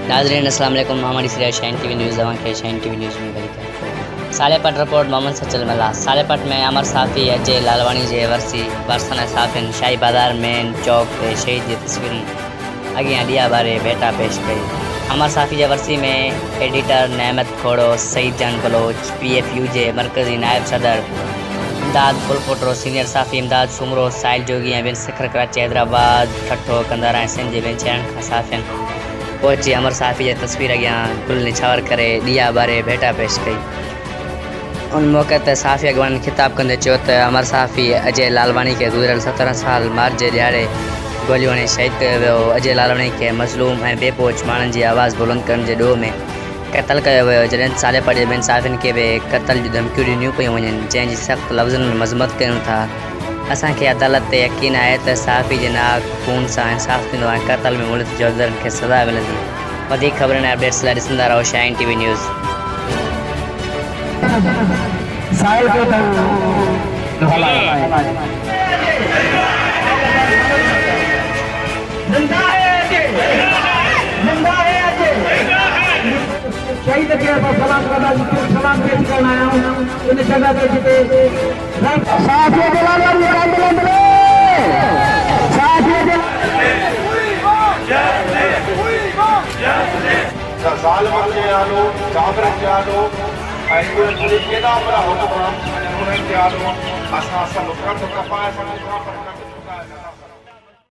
नाज़रीन अस्सलाम वालेकुम। हमारी सीरियल शाइन टीवी न्यूज़ जवान के शाइन टीवी न्यूज़ में बड़ी सालेपट रिपोर्ट मोहम्मद सचल मला सालेपट में अमर साफ़ी अजय लालवानी जे वर्सी बरसन साफ़िन शाही बाज़ार मेन चौक ते शहीद जी तस्वीर अगियां दिया बारे बेटा पेश कई। अमर साफ़ी जे वर्सी में एडिटर नेमत खोड़ो सईद जान बलोच PFU जे मरकज़ी नायब सदर इमदाद फुलफोटरो सीनियर साफ़ी इमदाद सुमरो साहिल जोगी ऐं ॿिनि सिखर कराची हैदराबाद ठठो कंदड़ ऐं सिंध जे ॿिनि शहरनि खां साफ़ियुनि पहुची अमर साफ़ी जी तस्वीर अगियां गुल निछावर करे दिया बारे भेटा पेश कई। उन मौके ते साफ़ी अॻवान खिताब कंदे चयो त अमर साफ़ी अजय लालवानी के गुज़िरियल 17 साल मार्च जे ॾियारे गोलियों हणी शहीद कयो वियो। अजय लालवानी के मज़लूम ऐं बेपोच माण्हुनि जी आवाज़ बुलंद करण जे ॾोह में क़त्ल कयो वियो। जॾहिं सालेपट जे ॿिनि साफ़ियुनि खे बि क़त्ल जी धमकियूं ॾिनियूं पियूं वञनि, जंहिंजी सख़्त लफ़्ज़नि में मज़म्मत कयूं था। असांखे अदालत ते यकीन आहे त साफ़ी जे नाक खून सां इंसाफ़ थींदो ऐं क़त्ल में मुल्क जोधरनि खे सज़ा मिलंदी। वधीक ख़बरनि ऐं अपडेट्स लाइ ॾिसंदा रहो शाइन टीवी न्यूज़। शहीद के सलाम करना सलाम पेश करना आया हूं इन जगह पे जिते साथियों के लाल निकाल दे साथियों के ज़ालिमनि जे आलो जाबरनि जे आलो ऐं उहे केॾा वॾा हुकम उन्हनि जे आलो असां सभु कट कपाए